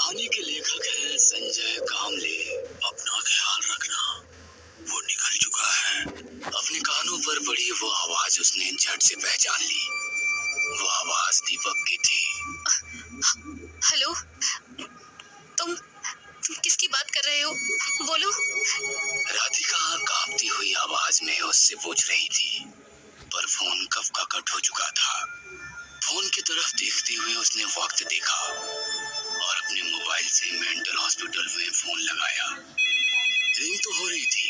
कहानी के लेखक हैं संजय कामले। अपना ख्याल रखना, वो निकल चुका है। अपने कानों पर पड़ी वो आवाज उसने झट से पहचान ली। वो आवाज दीपक की थी। हेलो, तुम किसकी बात कर रहे हो? बोलो। राधिका कांपती हुई आवाज में उससे पूछ रही थी, पर फोन कब का कट हो चुका था। फोन की तरफ देखते हुए उसने वक्त देखा और अपने मोबाइल से मेंटल हॉस्पिटल में फोन लगाया। रिंग तो हो रही थी,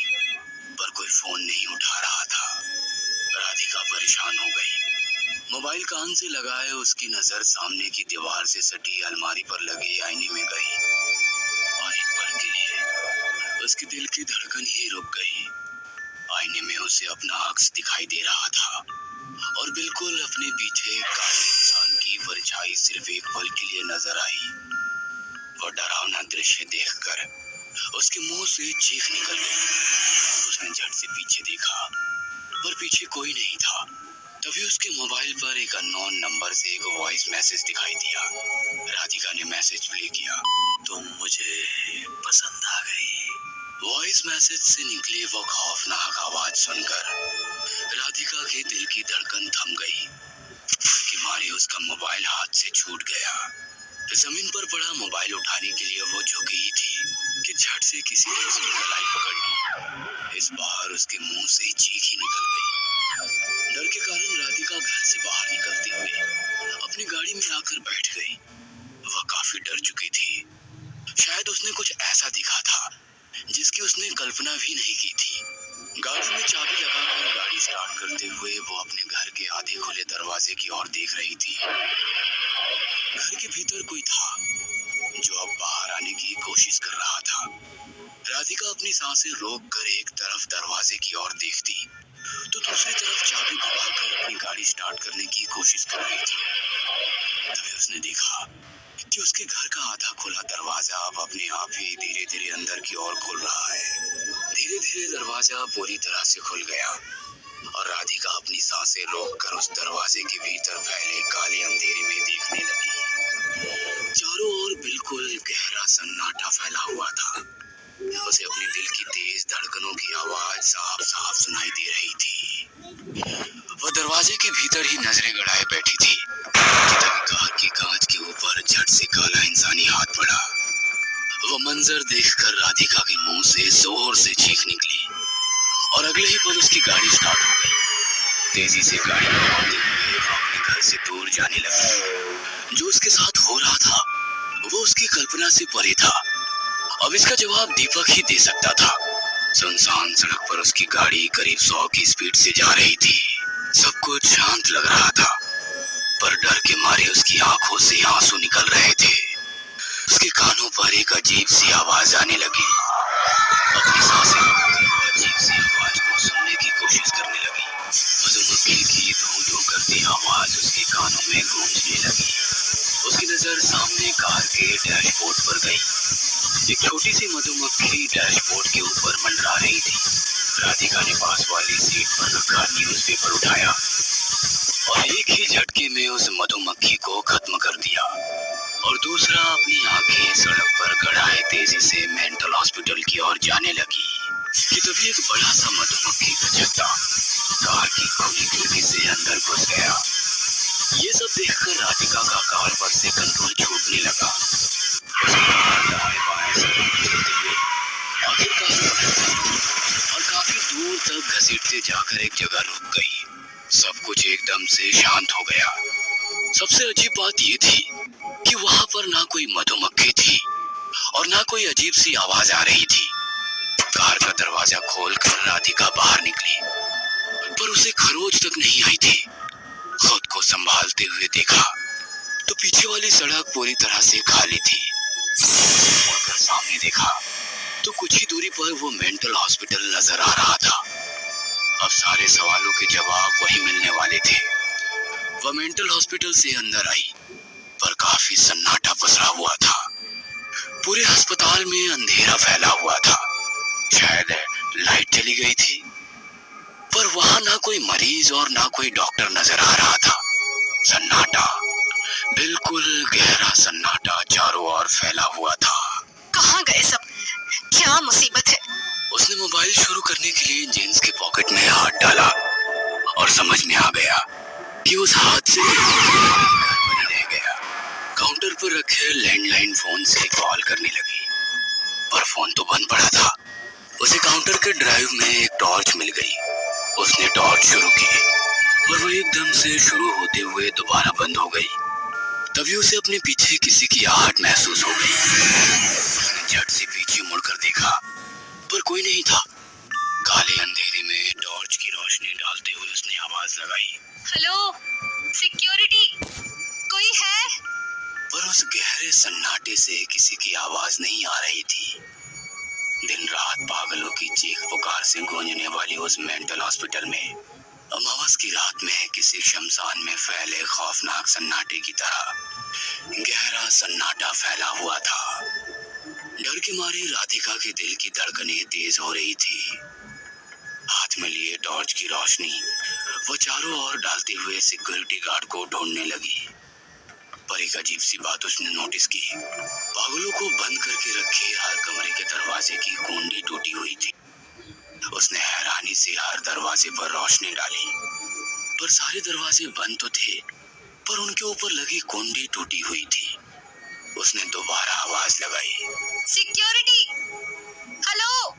पर कोई फोन नहीं उठा रहा था। राधिका परेशान हो गई। मोबाइल कान से लगाए उसकी नजर सामने की दीवार से सटी अलमारी पर लगे आईने में गई और एक पल के लिए उसके दिल की धड़कन ही रुक गई। आईने में उसे अपना अक्स दिखाई दे रहा था और बिल्कुल अपने पीछे काले इंसान की परछाई सिर्फ एक पल के लिए नजर आई। वो डरावना दृश्य देखकर उसके मुंह से चीख निकल गई। उसने झट से पीछे देखा, पर पीछे कोई नहीं था। तभी उसके मोबाइल पर एक अननोन नंबर से एक वॉइस मैसेज दिखाई दिया। राधिका ने मैसेज प्ले किया। तुम मुझे पसंद आ गई। वॉइस मैसेज से निकली वो खौफनाक आवाज सुनकर राधिका के दिल की धड़कन थम गई। कि मारे उसका मोबाइल हाथ से छूट गया। जमीन पर पड़ा मोबाइल उठाने के लिए वो झुकी ही थी कि झट से किसी ने उसकी गलाई पकड़ ली। इस बार उसके मुंह से चीख ही निकल गई। डर के कारण राधिका घर से बाहर निकलते हुए अपनी गाड़ी में आकर बैठ गई। वह काफी डर चुकी थी। शायद उसने कुछ ऐसा देखा था जिसकी उसने कल्पना भी नहीं की थी। गाड़ी में चाबी लगाकर गाड़ी स्टार्ट करते हुए वो अपने घर के आधे खुले दरवाजे की ओर देख रही थी। घर के भीतर कोई था जो अब बाहर आने की कोशिश कर रहा था। राधिका अपनी सांसें रोक कर एक तरफ दरवाजे की ओर देखती तो दूसरी तरफ चाबी घुमाकर अपनी गाड़ी स्टार्ट करने की कोशिश कर रही थी। तभी उसने देखा कि उसके घर का आधा खुला दरवाजा अब अपने आप ही धीरे धीरे अंदर की ओर खुल रहा है। धीरे धीरे दरवाजा पूरी तरह से खुल गया और राधिका अपनी सांसें रोककर उस दरवाजे के भीतर फैले काले अंधेरे में देखने लगी। चारों ओर बिल्कुल गहरा सन्नाटा फैला हुआ था। उसे अपने दिल की तेज धड़कनों की आवाज साफ साफ सुनाई दे रही थी। वो दरवाजे के भीतर ही नजरें गड़ाए बैठी थी कि तभी कार की कांच के ऊपर झट से काला इंसानी हाथ बढ़ा। वो मंजर देखकर राधिका के मुंह से जोर से चीख निकली और अगले ही पल उसकी गाड़ी स्टार्ट हो गई। तेजी से गाड़ी भगाते हुए वो अपने घर से दूर जाने लगी। जो उसके साथ हो रहा था वो उसकी कल्पना से परे था। अब इसका जवाब दीपक ही दे सकता था। सुनसान सड़क पर उसकी गाड़ी करीब 100 की स्पीड से जा रही थी। सब कुछ शांत लग रहा था, पर डर के मारे उसकी आंखों से आंसू निकल रहे थे। उसके कानों पर एक अजीब सी आवाज आने लगी। अपनी सांसें रोककर वो अजीब सी आवाज को सुनने की कोशिश करने लगी। मधुमक्खी की धू धू करती आवाज उसके कानों में गूंजने लगी। उसकी नजर सामने कार के डैशबोर्ड पर गई। एक छोटी सी मधुमक्खी डैशबोर्ड के ऊपर मंडरा रही थी। राधिका ने पास वाली सीट पर रखा न्यूज़पेपर उठाया और एक ही झटके में उस मधुमक्खी को खत्म कर दिया और दूसरा अपनी आंखें सड़क पर गड़ाए तेजी से मेंटल हॉस्पिटल की ओर जाने लगी कि तभी एक बड़ा सा मधुमक्खी का छत्ता कार की खुली खिड़की से अंदर घुस गया। ये सब देखकर राधिका का कार पर से कंट्रोल छूटने लगा। दाएं बाएं सड़क चलते हुए आखिरकार और काफी दूर तक घसीटते जाकर एक जगह रुक गई। सब कुछ एकदम से शांत हो गया। सबसे अजीब बात ये थी कि वहां पर ना कोई मधुमक्खी थी और ना कोई अजीब सी आवाज आ रही थी। कार का दरवाजा खोलकर राधिका बाहर निकली, पर उसे खरोच तक नहीं आई थी। खुद को संभालते हुए देखा तो पीछे वाली सड़क पूरी तरह से खाली थी। मुड़कर सामने देखा तो कुछ ही दूरी पर वो मेंटल हॉस्पिटल नजर आ रहा था। अब सारे सवालों के जवाब वही मिलने वाले थे। वह मेंटल हॉस्पिटल से अंदर आई, पर काफी सन्नाटा पसरा हुआ था। पूरे अस्पताल में अंधेरा फैला हुआ था। शायद लाइट चली गई थी, पर वहां ना कोई मरीज और ना कोई डॉक्टर नजर आ रहा था। सन्नाटा, बिल्कुल गहरा सन्नाटा चारों ओर फैला हुआ था। कहाँ गए सब? क्या मुसीबत है? उसने मोबाइल शुरू करने के लिए जींस के पॉकेट में हाथ डाला और समझ में आ गया कि उस हाथ से रह गया। काउंटर पर रखे लैंडलाइन फोन से कॉल करने लगी, पर फोन तो बंद पड़ा था। उसे काउंटर के ड्राइव में एक टॉर्च मिल गई। उसने टॉर्च शुरू की, पर वो एकदम से शुरू होते हुए दोबारा बंद हो गई। तभी उसे अपने पीछे किसी की आहट महसूस हो गई। उसने झट से पीछे मुड़कर देखा, पर कोई नहीं था। काले अंधेरे में टॉर्च की रोशनी डालते हुए उसने आवाज लगाई, हेलो, सिक्योरिटी, कोई है? पर उस गहरे सन्नाटे से किसी की आवाज नहीं आ रही थी। दिन रात पागलों की चीख पुकार से गूंजने वाली उस मेंटल हॉस्पिटल में अमावस की रात में किसी शमशान में फैले खौफनाक सन्नाटे की तरह गहरा सन्नाटा फैला हुआ था। डर के मारे राधिका के दिल की धड़कनें तेज हो रही थी। हाथ में लिए टॉर्च की रोशनी वो चारों ओर डालते हुए सिक्योरिटी गार्ड को ढूंढने लगी। पर एक अजीब सी बात उसने नोटिस की। पागलों को बंद करके रखे हर कमरे के दरवाजे की कुंडी टूटी हुई थी। उसने हैरानी से हर दरवाजे पर रोशनी डाली, पर सारे दरवाजे बंद तो थे, पर उनके ऊपर लगी कुंडी टूटी हुई थी। उसने दोबारा आवाज लगाई, सिक्योरिटी, हेलो,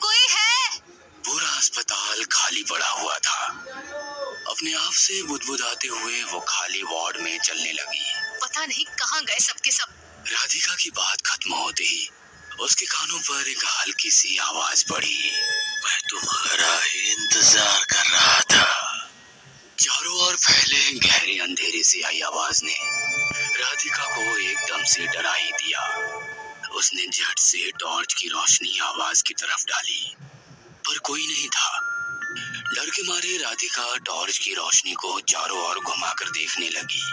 कोई है? पूरा अस्पताल खाली पड़ा हुआ था। अपने आप से बुदबुदाते हुए वो खाली वार्ड में चलने लगी। पता नहीं कहाँ गए सबके सब। राधिका की बात खत्म होते ही उसके कानों पर एक हल्की सी आवाज पड़ी, मैं तुम्हारा ही इंतजार कर रहा था। चारों ओर फैले गहरे अंधेरे से आई आवाज ने राधिका को एकदम से डरा ही दिया। उसने झट से टॉर्च की रोशनी आवाज की तरफ डाली, पर कोई नहीं था। डर के मारे राधिका टॉर्च की रोशनी को चारों ओर घुमाकर देखने लगी,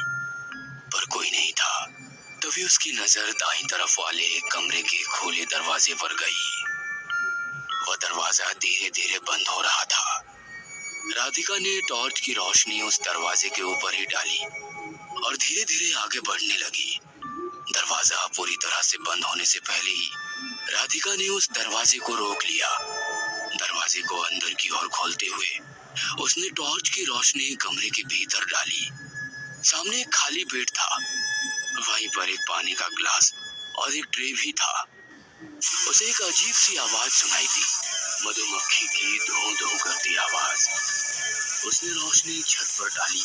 पर कोई नहीं था। तभी उसकी नजर दाईं तरफ वाले कमरे के खुले दरवाजे पर गई। वह दरवाजा धीरे धीरे बंद हो रहा था। राधिका ने टॉर्च की रोशनी उस दरवाजे के ऊपर ही डाली और धीरे धीरे आगे बढ़ने लगी। दरवाजा पूरी तरह से बंद होने से पहले ही राधिका ने उस दरवाजे को रोक लिया। दरवाजे को अंदर की ओर खोलते हुए उसने टॉर्च की रोशनी कमरे के भीतर डाली। सामने एक खाली बेड था, वहीं पर एक पानी का ग्लास और एक ट्रे भी था। उसे एक अजीब सी आवाज सुनाई दी, मधुमक्खी की धू धू करती आवाज। उसने रोशनी छत पर डाली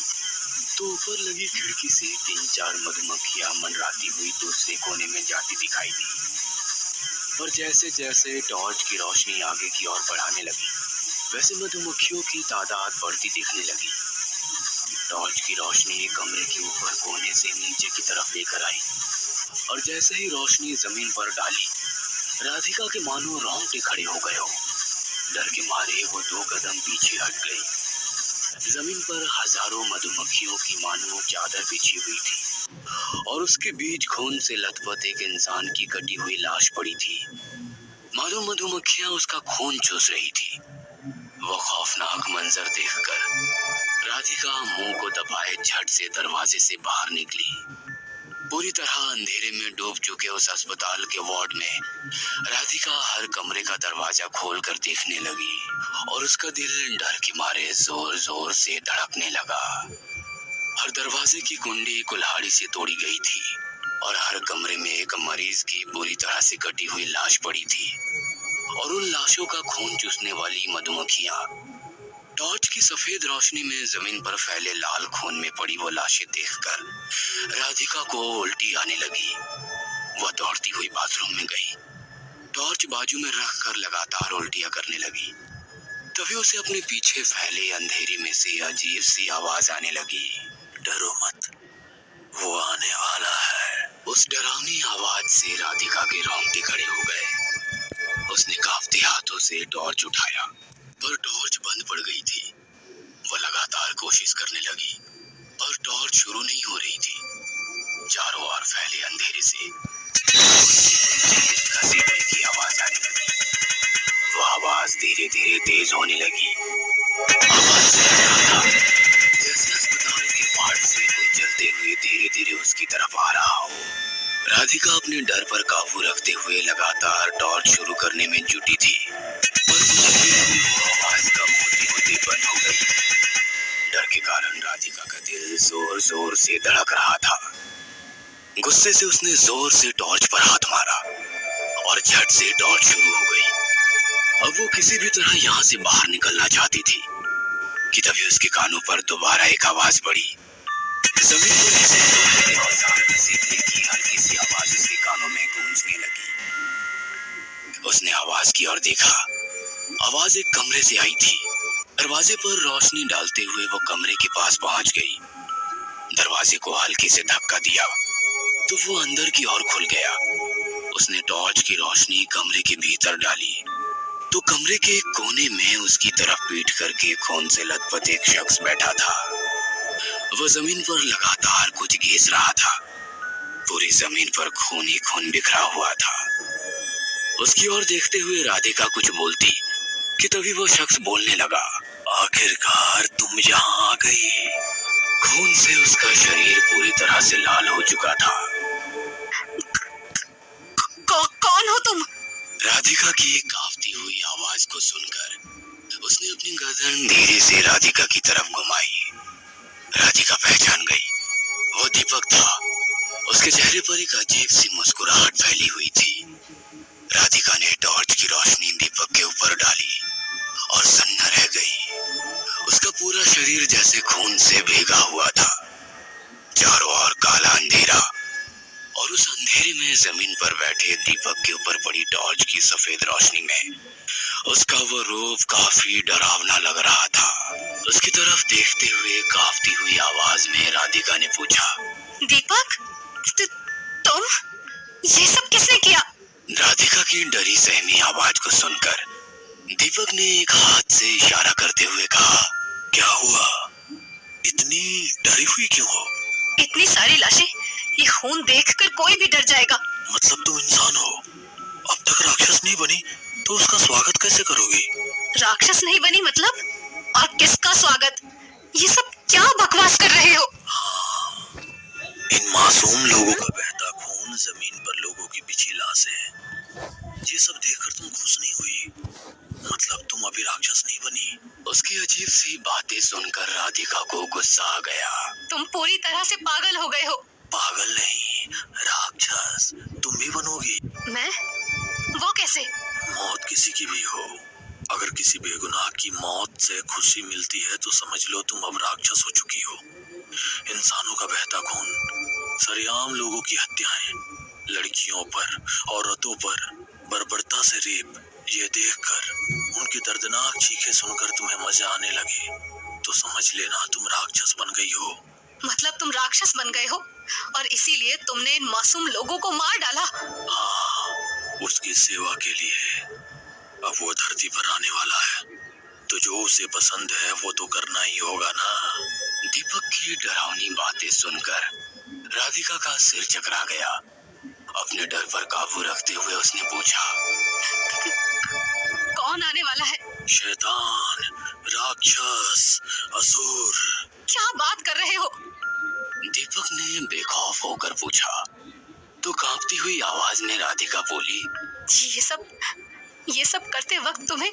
तो ऊपर लगी खिड़की से 3-4 मधुमक्खियां मंडराती हुई दूसरे कोने में जाती दिखाई दी। और जैसे जैसे टॉर्च की रोशनी आगे की ओर बढ़ाने लगी, वैसे मधुमक्खियों की तादाद बढ़ती दिखने लगी। टॉर्च की रोशनी कमरे के ऊपर कोने से नीचे की तरफ लेकर आई और जैसे ही रोशनी जमीन पर डाली, राधिका के मानो रोंगटे खड़े हो गए हो। डर के मारे वो 2 कदम पीछे हट गई। जमीन पर हजारों मधुमक्खियों की मानो चादर बिछी हुई थी और उसके बीच खून से लथपथ एक इंसान की कटी हुई लाश पड़ी थी। मानो मधुमक्खियां उसका खून चूस रही थी। वो खौफनाक मंजर देखकर राधिका मुंह को दबाए झट से दरवाजे से बाहर निकली। पूरी तरह अंधेरे में डूब चुके उस अस्पताल के वार्ड में राधिका हर कमरे का दरवाजा खोलकर देखने लगी और उसका दिल डर के मारे जोर जोर से धड़कने लगा। हर दरवाजे की कुंडी कुल्हाड़ी से तोड़ी गई थी और हर कमरे में एक मरीज की बुरी तरह से कटी हुई लाश पड़ी थी और उन लाशों का खून चूसने वाली मधुमक्खियां। टॉर्च की सफेद रोशनी में जमीन पर फैले लाल खून में पड़ी वो लाशें देखकर राधिका को उल्टी आने लगी। वह दौड़ती हुई बाथरूम में गई, टॉर्च बाजू में रखकर लगातार उल्टियां करने लगी। तभी उसे अपने पीछे फैले अंधेरे में से अजीब सी आवाज आने लगी, डरो मत, वो आने वाला है। उस डरावनी आवाज से राधिका के रोंगटे खड़े हो गए। उसने कांपते हाथों से टॉर्च उठाया, पर टॉर्च बंद पड़ गई थी। वह लगातार कोशिश करने लगी, पर टॉर्च शुरू नहीं हो रही थी। चारों ओर फैले अंधेरे से घसीटने की आवाज आने लगी। वो आवाज धीरे धीरे तेज होने लगी। आवाज से लग रहा था जैसे अस्पताल के वार्ड से कोई चलते हुए धीरे धीरे उस राधिका अपने डर पर काबू रखते हुए लगातार टॉर्च शुरू करने में जुटी थी, पर कुछ देर में वो आवाज कम होते होते बंद हो गई। डर के कारण राधिका का दिल जोर जोर से धड़क रहा था। गुस्से से उसने जोर से टॉर्च पर हाथ मारा और झट से टॉर्च शुरू हो गई। अब वो किसी भी तरह यहाँ से बाहर निकलना चाहती थी कि तभी उसके कानों पर दोबारा एक आवाज पड़ी। जमीन पर किसी लोहे के औजार घसीटने की हल्की सी आवाज उसके कानों में गूंजने लगी। उसने आवाज की और देखा। आवाज एक कमरे से आई थी। दरवाजे पर रोशनी डालते हुए वो कमरे के पास पहुंच गई। दरवाजे को हल्के से धक्का दिया तो वो अंदर की ओर खुल गया। उसने टॉर्च की रोशनी कमरे के भीतर डाली तो कमरे के एक कोने में उसकी तरफ पीठ करके खून से लथपथ एक शख्स बैठा था। वह जमीन पर लगातार कुछ घिस रहा था। पूरी जमीन पर खून ही खून बिखरा हुआ था। उसकी ओर देखते हुए राधिका कुछ बोलती कि तभी वो शख्स बोलने लगा, आखिरकार तुम यहाँ आ गई। खून से उसका शरीर पूरी तरह से लाल हो चुका था। कौन हो तुम? राधिका की कांपती हुई आवाज को सुनकर उसने अपनी गर्दन धीरे से राधिका की तरफ घुमाई। राधिका पहचान गई, वो दीपक था। उसके चेहरे पर एक अजीब सी मुस्कुराहट फैली हुई थी। राधिका ने टॉर्च की रोशनी दीपक के ऊपर डाली और सन्ना रह गई। उसका पूरा शरीर जैसे खून से भीगा हुआ था। चारों ओर काला अंधेरा और उस अंधेरे में जमीन पर बैठे दीपक के ऊपर पड़ी टॉर्च की सफेद रोशनी में उसका वो रूप काफी डरावना लग रहा था। उसकी तरफ देखते हुए कांपती हुई आवाज में राधिका ने पूछा, दीपक, तुम? ये सब किसने किया? राधिका की डरी सहमी आवाज को सुनकर दीपक ने एक हाथ से इशारा करते हुए कहा, क्या हुआ? इतनी डरी हुई क्यों हो? इतनी सारी लाशें, ये खून देखकर कोई भी डर जाएगा। मतलब तुम इंसान हो? अब तक राक्षस नहीं बनी तो उसका स्वागत कैसे करोगी? राक्षस नहीं बनी मतलब? और किसका स्वागत? ये सब क्या बकवास कर रहे हो? हाँ, इन मासूम लोगों का बहता खून, जमीन पर लोगों की बिछी लाशें, ये सब देखकर तुम खुश नहीं हुई? मतलब तुम अभी राक्षस नहीं बनी? उसकी अजीब सी बातें सुनकर राधिका को गुस्सा आ गया। तुम पूरी तरह से पागल हो गए हो। पागल नहीं, राक्षस तुम भी बनोगी। मैं? वो कैसे? मौत किसी की भी हो, अगर किसी बेगुनाह की मौत से खुशी मिलती है तो समझ लो तुम अब राक्षस हो चुकी हो। इंसानों का बहता खून, सरेआम लोगों की हत्याएं, लड़कियों पर, औरतों पर बर्बरता से रेप, ये देखकर, उनकी दर्दनाक चीखें सुनकर तुम्हें मजा आने लगे तो समझ लेना तुम राक्षस बन गई हो। मतलब तुम राक्षस बन गए हो और इसीलिए तुमने इन मासूम लोगों को मार डाला? हाँ, उसकी सेवा के लिए। अब वो धरती पर आने वाला है तो जो उसे पसंद है वो तो करना ही होगा ना। दीपक की डरावनी बातें सुनकर राधिका का सिर चकरा गया। अपने डर पर काबू रखते हुए उसने पूछा, कौन आने वाला है? शैतान, राक्षस, असुर। क्या बात कर रहे हो? दीपक ने बेखौफ होकर पूछा तो कांपती हुई आवाज में राधिका बोली, ये सब करते वक्त तुम्हें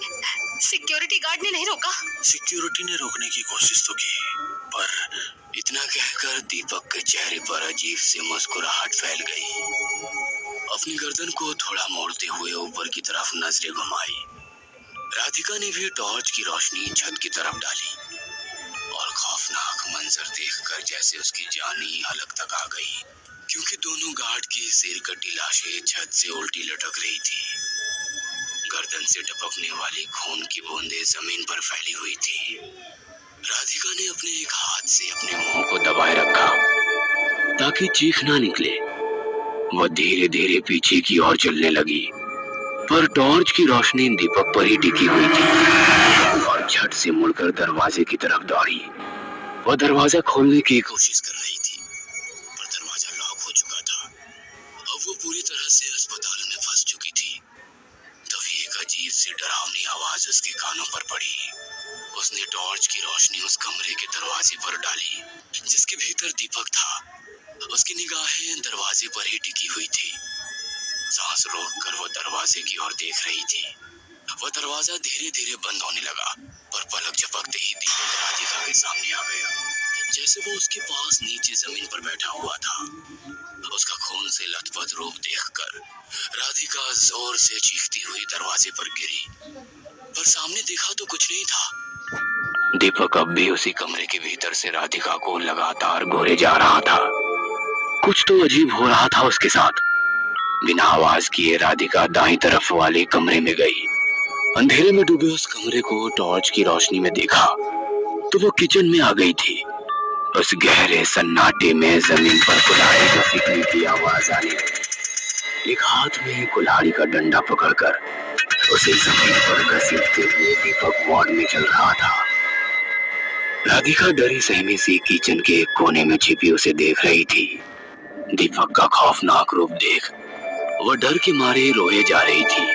सिक्योरिटी गार्ड ने नहीं रोका? सिक्योरिटी ने रोकने की कोशिश तो की, पर इतना कहकर दीपक के चेहरे पर अजीब सी मुस्कुराहट फैल गई। अपनी गर्दन को थोड़ा मोड़ते हुए ऊपर की तरफ नजरें घुमाई। राधिका ने भी टॉर्च की रोशनी छत की तरफ डाली और खौफनाक मंजर देखकर जैसे उसकी जान ही हलक तक आ गई, क्योंकि दोनों गार्ड की सिर कटी लाशें छत से उल्टी लटक रही थी। गर्दन से टपकने वाली खून की बूंदें जमीन पर फैली हुई थी। राधिका ने अपने एक हाथ से अपने मुंह को दबाए रखा ताकि चीख ना निकले। वह धीरे धीरे पीछे की ओर चलने लगी, पर टॉर्च की रोशनी दीपक पर ही टिकी हुई थी और झट से मुड़कर दरवाजे की तरफ दौड़ी। वह दरवाजा खोलने की कोशिश कर रही थी, पर दरवाजा लॉक हो चुका था। अब वो पूरी तरह से अस्पताल में फंस चुकी थी। तभी एक अजीब सी डरावनी आवाज उसके कानों पर पड़ी। उसने टॉर्च की रोशनी उस कमरे के दरवाजे पर डाली जिसके भीतर दीपक था। उसकी निगाहें दरवाजे पर ही टिकी हुई थी। सांस रोककर वो दरवाजे की ओर देख रही थी। वह दरवाजा धीरे धीरे बंद होने लगा, पर पलक झपकते ही दीपक राधिका के सामने आ गया, जैसे वो उसके पास नीचे जमीन पर बैठा हुआ था। उसका खून से लथपथ रूप देखकर राधिका जोर से चीखती हुई दरवाजे पर गिरी, पर सामने देखा तो कुछ नहीं था। दीपक अब भी उसी कमरे के भीतर से राधिका को लगातार घूरे जा रहा था। कुछ तो अजीब हो रहा था उसके साथ। बिना आवाज किए राधिका दाईं तरफ वाले कमरे में गई। अंधेरे में डूबे उस कमरे को टॉर्च की रोशनी में देखा तो वो किचन में आ गई थी। उस गहरे सन्नाटे में जमीन पर कुल्हाड़ी घसीटने की आवाज आने लगी। एक हाथ में कुल्हाड़ी का डंडा पकड़कर उसे जमीन पर घसीटते हुए दीपक वार्ड में चल रहा था। राधिका डरी सहमी सी किचन के एक कोने में छिपी उसे देख रही थी। दीपक का खौफनाक रूप देख वह डर के मारे रोए जा रही थी।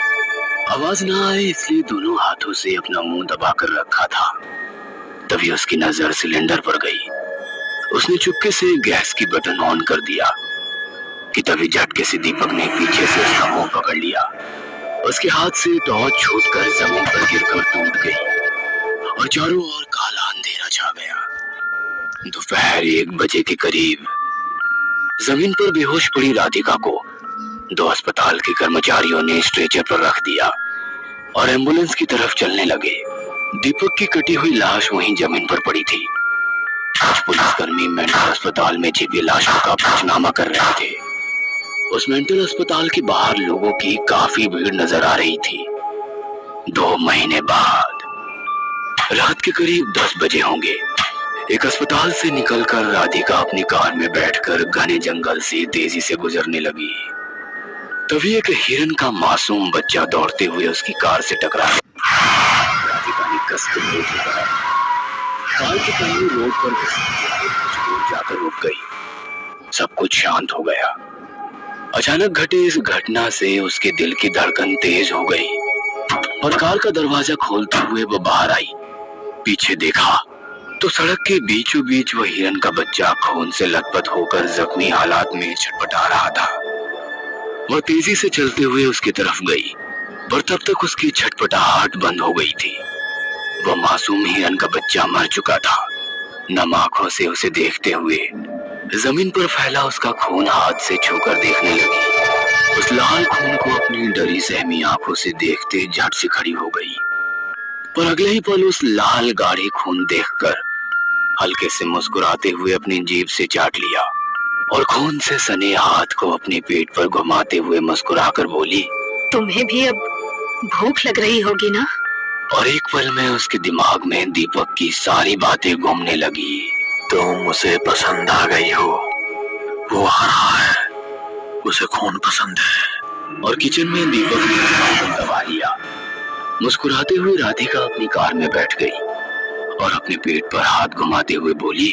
आवाज ना आए इसलिए दोनों हाथों से अपना मुंह दबाकर रखा था। तभी उसकी नजर सिलेंडर पर गई। उसने चुपके से गैस की बटन ऑन कर दिया कि तभी झटके से दीपक ने पीछे से उसका मुंह पकड़ लिया। उसके हाथ से टॉर्च छूटकर जमीन पर गिरकर टूट गई और चारों ओर काला अंधेरा छा गया। दोपहर 1 बजे के करीब जमीन पर बेहोश पड़ी राधिका को 2 अस्पताल के कर्मचारियों ने स्ट्रेचर पर रख दिया और एम्बुलेंस की तरफ चलने लगे। दीपक की कटी हुई लाश वहीं जमीन पर पड़ी थी। कुछ पुलिसकर्मी मेंटल अस्पताल में छिपी लाशों का पंचनामा कर रहे थे। उस मेंटल अस्पताल के बाहर लोगों की काफी भीड़ नजर आ रही थी। 2 महीने बाद रात के करीब 10 बजे होंगे। एक अस्पताल से निकलकर राधिका अपनी कार में बैठकर घने जंगल से तेजी से गुजरने लगी। तभी एक हिरन का मासूम बच्चा दौड़ते हुए उसकी कार से टकराया। राधिका ने कसकर ब्रेक लगाया। कार के पहिए रोड पर कुछ दूर जाकर रुक गई। सब कुछ शांत हो गया। अचानक घटे इस घटना से उसके दिल की धड़कन तेज हो गई और कार का दरवाजा खोलते हुए वो बाहर आई। पीछे देखा तो सड़क के बीचों बीच वह हिरन का बच्चा खून से लथपथ होकर जख्मी हालात में छटपटा रहा था। वह तेजी से चलते हुए उसकी तरफ गई, पर तब तक उसकी छटपटाहट बंद हो गई थी। वह मासूम हिरन का बच्चा मर चुका था। नम आंखों से उसे देखते हुए जमीन पर फैला उसका खून हाथ से छूकर देखने लगी। उस लाल खून को अपनी डरी सहमी आंखों से देखते झट से खड़ी हो गई, पर अगले ही पल उस लाल गाढ़े खून देखकर हल्के से मुस्कुराते हुए अपनी जीभ से चाट लिया और खून से सने हाथ को अपने पेट पर घुमाते हुए मुस्कुराकर बोली, तुम्हें भी अब भूख लग रही होगी ना? और एक पल में उसके दिमाग में दीपक की सारी बातें घूमने लगी। तुम उसे पसंद आ गई हो, वो आ रहा है, उसे खून पसंद है। और किचन में दीपक ने उसका दबा लिया। मुस्कुराते हुए राधिका अपनी कार में बैठ गई और अपने पेट पर हाथ घुमाते हुए बोली,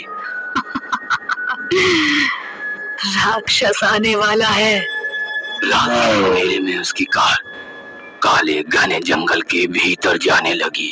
राक्षस आने वाला है। रात के अंधेरे में उसकी कार काले घने जंगल के भीतर जाने लगी।